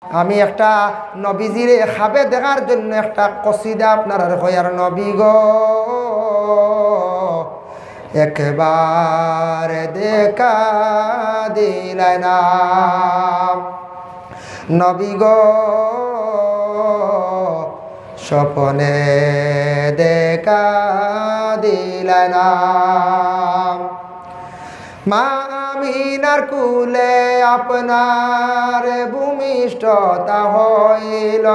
আমি একটা নবীজির খাবে দেখার জন্য একটা কসিদা আপনার হইয়ার নবী গো একবার দেখা দিলে না নবী গো স্বপনে দেখা দিলে না মা আমিনার কুলে আপনার ভূমিষ্ঠতা হইল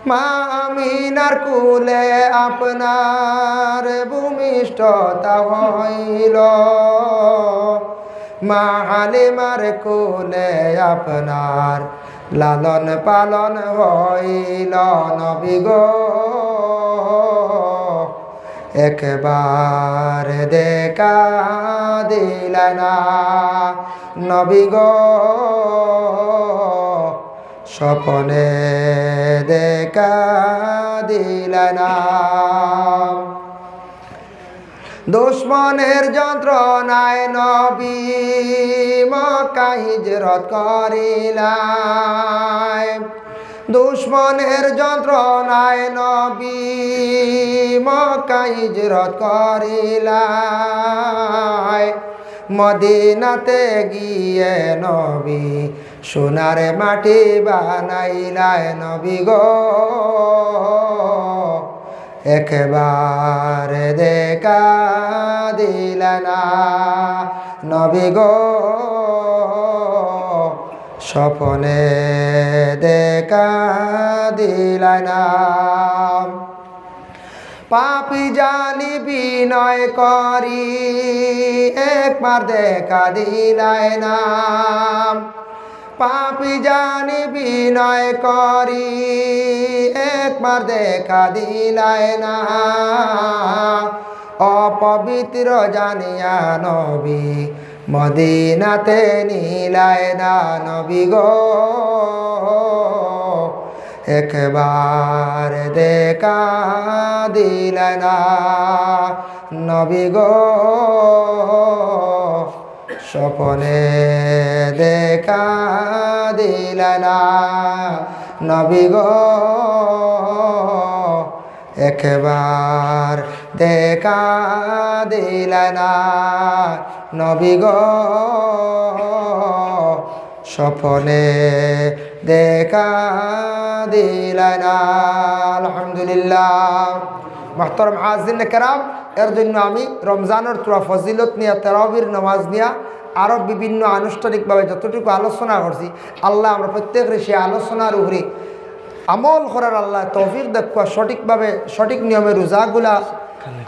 মা আমিনার কুলে আপনার ভূমিষ্ঠতা হইল মা হালিমার কুলে আপনার লালন পালন হইল নবী গো একবার দেখা দিলে না নবী গো স্বপনে দেখা দিলে না দুশ্মনের যন্ত্রণায় নবী মক্কা হিজরত করিলেন দুশ্মনের যন্ত্রণায় নবী মক্কা হিজরত করিলেন মদিনাতে গিয়ে নবী সোনার মাটি বানাইলাই নবী গো একবার দেখা দিলে না নবী গো স্বপনে দেখা দিলে না পাপী জানি বিনয় করি একবার দেখা দিলাই না পাপী জানি বিনয় করি একবার দেখা দিলাই না অপবিত্র জানিয়া নবী মদিনাতে নিলাই না নবী গো একবার দেখা দিলে না নবী গো স্বপনে দেখা দিলে না নবী গো একবার দেখা দিলে না নবী গো স্বপনে দেখা দিলে না আলহামদুলিল্লাহ মুহতারাম হাজিরিন কেরাম এর জন্য আমি রমজানের তোরা ফজিলত নিয়ে তারাবির নামাজ নিয়ে আরও বিভিন্ন আনুষ্ঠানিকভাবে যতটুকু আলোচনা করছি আল্লাহ আমরা প্রত্যেকের সেই আলোচনার উপরে আমল করার আল্লাহ তৌফিক দেখা সঠিকভাবে সঠিক নিয়মে রোজাগুলা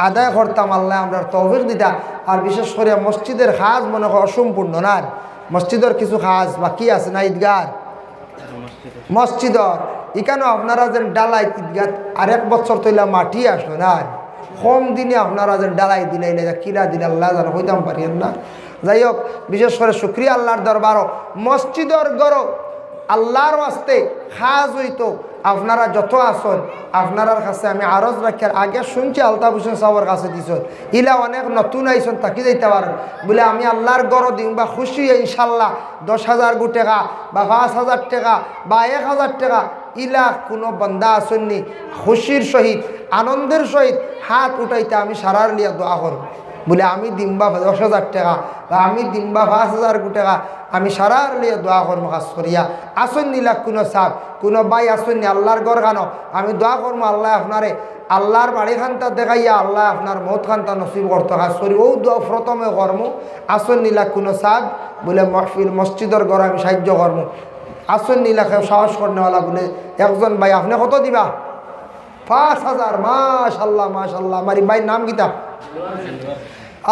আদায় করতাম আল্লাহ আমরা তৌফিক দিতা আর বিশেষ করে মসজিদের কাজ মনে হয় অসম্পূর্ণ না মসজিদের কিছু কাজ বাকি আছে না ঈদগাহ মসজিদর এখানেও আপনারা যেন ডালাই ঈদগাহ আরেক বছর তৈলা মাটি আসলো না কম দিনে আপনারা যেন ডালাই দিলাই না কিরা দিন আল্লাহ যেন হইতাম পারিয়েন না যাই হোক বিশেষ করে শুক্রিয়া আল্লাহর দরবারও মসজিদর গড় আল্লাহর ওয়াস্তে খাজ হইতো আপনারা যত আসন আপনার কাছে আমি আরজ রাখার আগে শুনছি আলতাফ হোসেন সাহর কাছে দিছ ইলা অনেক নতুন আইসন তাকি যাইতে পারেন বলে আমি আল্লাহর গড় দিন বা খুশি ইনশাল্লাহ 10,000 টাকা বা 5,000 টাকা বা 1,000 টাকা ইলা কোনো বন্দা আসননি খুশির সহিত আনন্দের সহিত হাত উঠাইতে আমি সারার লিয়া দোয়া করব বলে আমি দিম্বা 10,000 টাকা বা আমি দিম্বা 5,000 টাকা আমি সারার লিয়ে দোয়া করবো কাজ করিয়া আসন নিলাক কোনো সাপ কোনো বাই আসননি আল্লাহর গড় খানো আমি দোয়া করবো আল্লাহ আপনারে আল্লাহর বাড়ি খানটা দেখাইয়া আল্লাহ আপনার মত খানটা নসিব করতে কাজ করি ও দোয়া প্রথমে কর্ম আসন নিলাক কোনো সাপ বলে মহফিল মসজিদের গড় আমি সাহায্য কর্ম আসন নিলাকে সাহস করনেওয়ালা বলে একজন ভাই আপনি কত দিবা 5,000 মাশাল্লাহ মাশাল্লাহ আমার ভাই নাম গীতা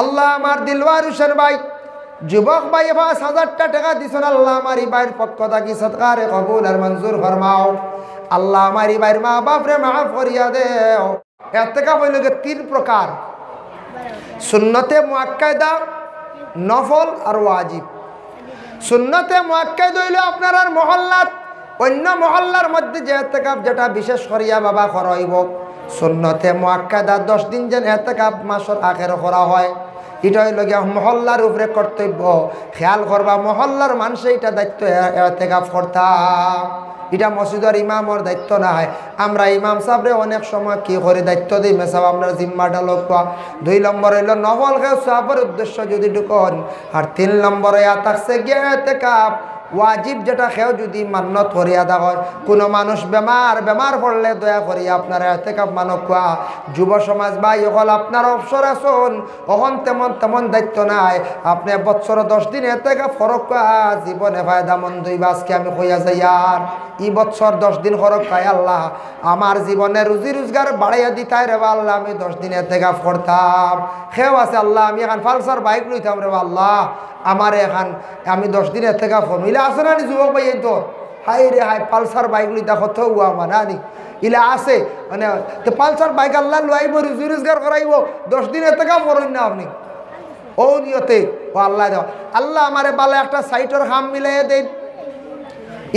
আল্লাহ আমার দিলওয়ার হোসেন ভাই যুবক ভাই 5,000 টাকা দিছেন আল্লাহ আমার ভাইয়ের পক্ষ থাকি সৎকারে কবুল আর মঞ্জুর ফরমাও আল্লাহ আমার ভাইয়ের মা বাপরে মাফ করিয়া দেও এতেকা হইল 3 প্রকার সুন্নতে মুআক্কাদা নফল আর ওয়াজিব সুন্নতে মুআক্কাদা হইল আপনার আর মহল্লাত অন্য মহল্লার মধ্যে যে এতেকাফ যেটা বিশেষ করিয়া বাবা করাইব সুন্নতে মুআক্কাদা 10 দিন যেন এতেকাফ মাসের আখের করা হয় এটা হইল গিয়া মহল্লার উপরে কর্তব্য। খেয়াল করবা মহল্লার মানুষে এটা দায়িত্ব এতেকাফ করতাম। এটা মসজিদের ইমামর দায়িত্ব না হয়। আমরা ইমাম সাহেবরে অনেক সময় কি করে দায়িত্ব দিই মেসাব আমরা জিম্মাটা লোক। 2 নম্বর হইল নফল খেয়ে সাহাবের উদ্দেশ্য যদি ঢুকন। আর 3 নম্বরে থাকছে গিয়ে এতেকাফ ওয়াজিব যেটা খেয়েও যদি মান্যত করিয়া দেখেন। কোনো মানুষ বেমার পড়লে দয়া করিয়া আপনারা এতেকাফ মানক কোয়া। যুব সমাজ ভাই হল আপনার অবসর আসুন, অহন তেমন দায়িত্ব নাই। আপনি বছর 10 দিন এতেকাফ ফরক কোয়া জীবনে ফায়দা মন্দ হইবা। আজকে আমি কইয়া যাই আর এই বছর 10 দিন ফরক পাই আল্লাহ আমার জীবনে রুজি রোজগার বাড়াইয়া দিতাই রে আল্লাহ। আমি 10 দিন এতেকাফ করতাম। খেয়েও আছে আল্লাহ আমি এখন পালসার বাইক লইতাম রে আল্লাহ আমার এখন আমি 10 দিন এতেকাফ করবো। ইলা আছে না নি যুবক ভাই? এই তো হাই রে হাই পালসার বাইক লইতা কত হুয়া মানে আনি ইলা আছে মানে পালসার বাইক আল্লাহ লইব রুজি রোজগার করাইব 10 দিন এতেকাফ করেন না আপনি ও নিয়তে ও আল্লাহ দেওয়া আল্লাহ আমারে বালা একটা সাইটের খাম মিলাইয়া দেন।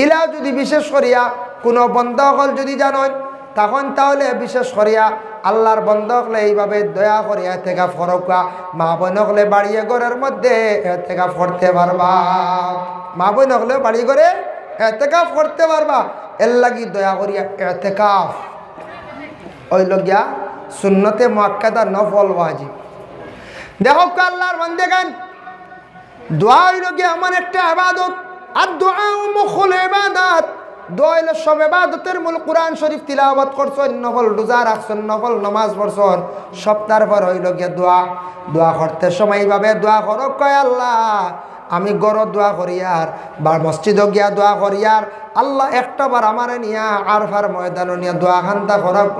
ইলাও যদি বিশেষ করিয়া কোনো বন্ধ হল যদি জানেন তখন তাহলে বিশেষ করিয়া আল্লাহর বন্ধ হলে এইভাবে দয়া করিয়া এতেকাফ ফরকা। মা বোন হলে বাড়িয়ে ঘরের মধ্যে এতেকাফ করতে পারবা। মা বোন হলে বাড়ি ঘরে এতেকাফ করতে পারবা। এর লাগি দয়া করিয়া এতেকাফ ওইল গিয়া সুন্নতে মুআক্কাদা নফল ওয়াজিব। দেখো আল্লাহর বান্দা গান দোয়া হইল গিয়া আমার একটা ইবাদত। আর দোয়া মুখুল ইবাদত। দোয়া হইল সব ইবাদতের মূল। কোরআন শরীফ তিলাওয়াত করছেন, নফল রোজা রাখছেন, নফল নামাজ পড়ছেন, সব তারপর হইল গিয়া দোয়া করতে সময় এইভাবে দোয়া করো কয় আল্লাহ আমি গড় দোয়া করিয়ার বা মসজিদে গিয়া দোয়া করিয়ার আল্লাহ একটা বার আমারে নিয়া আরফার ময়দানও নিয়া দোয়া খান্তা করক।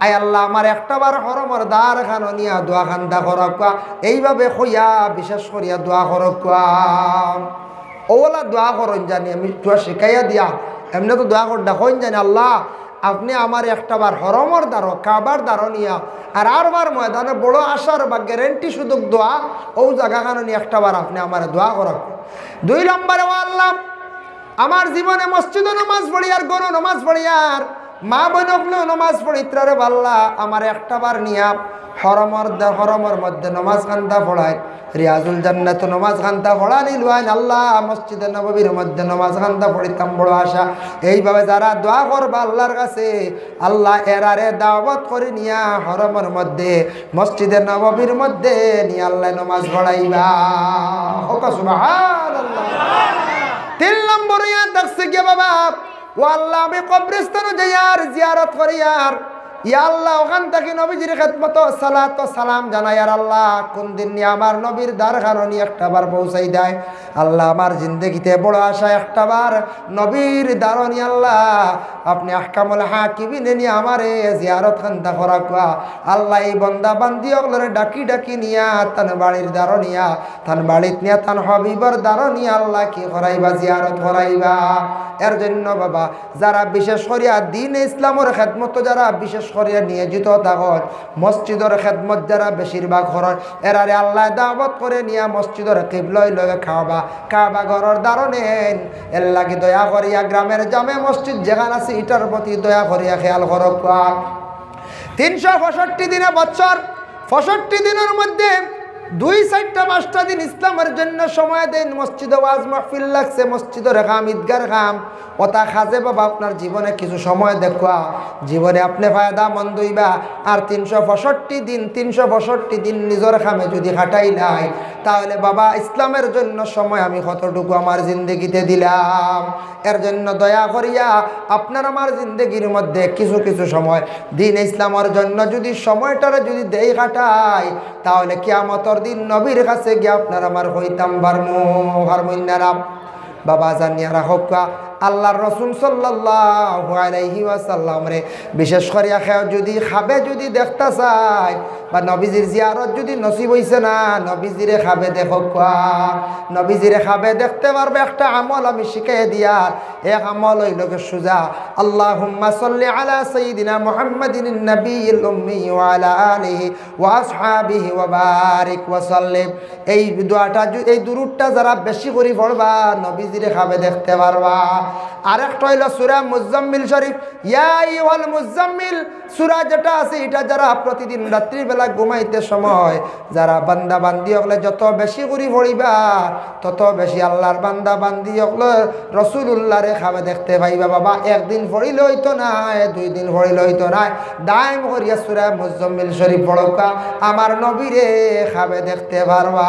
আয় আল্লাহ আমার একটা বার হরমর দ্বার খানো নিয়া দোয়া খান্তা করক। এইভাবে কইয়া বিশেষ করিয়া দোয়া করক। ওলা দোয়া করেন জানি আমি দোয়া শিখাইয়া দিয়া এমনি তো দোয়া কর দেখেন জানি আল্লাহ আপনি আমার একটা বার হরমর দ্বারো কাবার দ্বারো নিয়া আর বার ময়দানে বড় আশার বা গ্যারেন্টি সুযোগ দোয়া ও জায়গা কারণে একটা বার আপনি আমার দোয়া করক। 2 নম্বরে ও আল্লাহ আমার জীবনে মসজিদও নামাজ পড়ি আর গরু নামাজ পড়ি আর মা বোনকলেও নামাজ পড়ি রে আল্লাহ আমার একটা বার নিয়া হরমর মধ্যে নমাজ খান্তা পড়ায় রিয়াজুল জান্নাত নমাজ খান্তা পড়া নিলুয়ান আল্লাহ মসজিদে নববীর মধ্যে নমাজ খান্তা পড়িতাম বড় আশা। এইভাবে যারা দোয়া করবা আল্লাহর কাছে আল্লাহ এরারে দাওয়াত করে নিয়া হরমের মধ্যে মসজিদে নববীর মধ্যে নিয়ে আল্লাহ নমাজ পড়াইবা। সুবহানাল্লাহ। 3 নম্বর ইয়াদ দেখছে কি বাবা ও আল্লাহ আমি কবরস্থানে যাই আর জিয়ারত করি আর ইয়া আল্লাহ ওখান থেকে নবীজির খেদমত সালাত সালাম জানাই আর আল্লাহ কোন দিন নিয়ে আমার নবীর দ্বারখানি একটা বার পৌঁছাই দেয় আল্লাহ আমার জিন্দগিতে বড় আশা একটা বার নবীর দ্বারনি আল্লাহ আপনি আহকামুল হাকিমিন নিয়ে আমারে জিয়ারত খান্তা করা আল্লাহ এই বন্দা বান্দি ওগুলোরে ডাকি নিয়া তান বাড়ির দ্বারনিয়া তান বাড়িত নিয়া তান হবিবর দ্বারনিয়া আল্লাহ কি করাইবা জিয়ারত করাইবা। এর জন্য বাবা যারা বিশেষ করিয়া দিন ইসলামের খেদমত যারা বিশেষ করিয়া নিয়োজিত থাকেন মসজিদের খেদমত যারা বেশিরভাগ করেন এরারে আল্লাহ দাওয়াত করে নিয়া মসজিদের কিবলাই লগে খাওয়াবা কাবা ঘরের দ্বারা নেন। এর লাগি দয়া করিয়া গ্রামের জামে মসজিদ যেখানে আছে এটার প্রতি দয়া করিয়া খেয়াল করক। 365 দিনে বছর 65 দিনের মধ্যে 2-4-5টা দিন ইসলামের জন্য সময় দেন। মসজিদে ওয়াজ মাহফিল লাগছে মসজিদের খাম ঈদগার খাম ওটা খাজে বাবা আপনার জীবনে কিছু সময় দেখা জীবনে আপনি ফায়দা মন্দ হইবা। আর 365 দিন নিজের খামে যদি খাটাই নাই তাহলে বাবা ইসলামের জন্য সময় আমি কতটুকু আমার জিন্দগিতে দিলাম। এর জন্য দয়া করিয়া আপনার আমার জিন্দগির মধ্যে কিছু সময় দিন ইসলামের জন্য যদি সময়টারে যদি দেই কাটাই তাহলে কিয়ামতের দিন নবীর কাছে গিয়ে আপনার আমার হইতাম ভারমুন্নারাম। বাবা জানিয়া রাখক আল্লাহর রাসূল সাল্লাল্লাহু আলাইহি ওয়াসাল্লাম রে বিশেষ করিয়া খেয়ে যদি খাবে যদি দেখতে চায় বা নবীজির জিয়ারত যদি নসিব হইছে না নবীজিরে খাবে দেখক নবীজিরে খাবে দেখতে পারবে একটা আমল আমি শিখিয়ে দিয়ার এক আমল হইল সুজা আল্লাহুম্মা সাল্লি আলা সাইয়্যিদিনা মুহাম্মাদিন নবিয়্যিল উম্মি ওয়া আলা আলিহি ওয়া আসহাবিহি ওয়া বারিক ওয়া সাল্লিম। এই দোয়াটা এই দুরূদটা যারা বেশি করে পড়বা নবীজিরে খাবে দেখতে পারবা। আরেকটা হইল সূরা মুজাম্মিল শরীফ, ইয়া আইয়ুহাল মুজাম্মিল সূরা যেটা আছে এটা যারা প্রতিদিন রাত্রিবেলা ঘুমাইতে সময় যারা বান্দা বান্দি হলে যত বেশি করে পড়িবা তত বেশি আল্লাহর বান্দা বান্দি হলে রাসূলুল্লাহরে খাবে দেখতে পাইবা। বাবা একদিন পড়িলে হইতো না, 2 দিন পড়িলে হইতো না, দাইম করিয়া সূরা মুজাম্মিল শরীফ পড়কা আমার নবীরে খাবে দেখতে পারবা।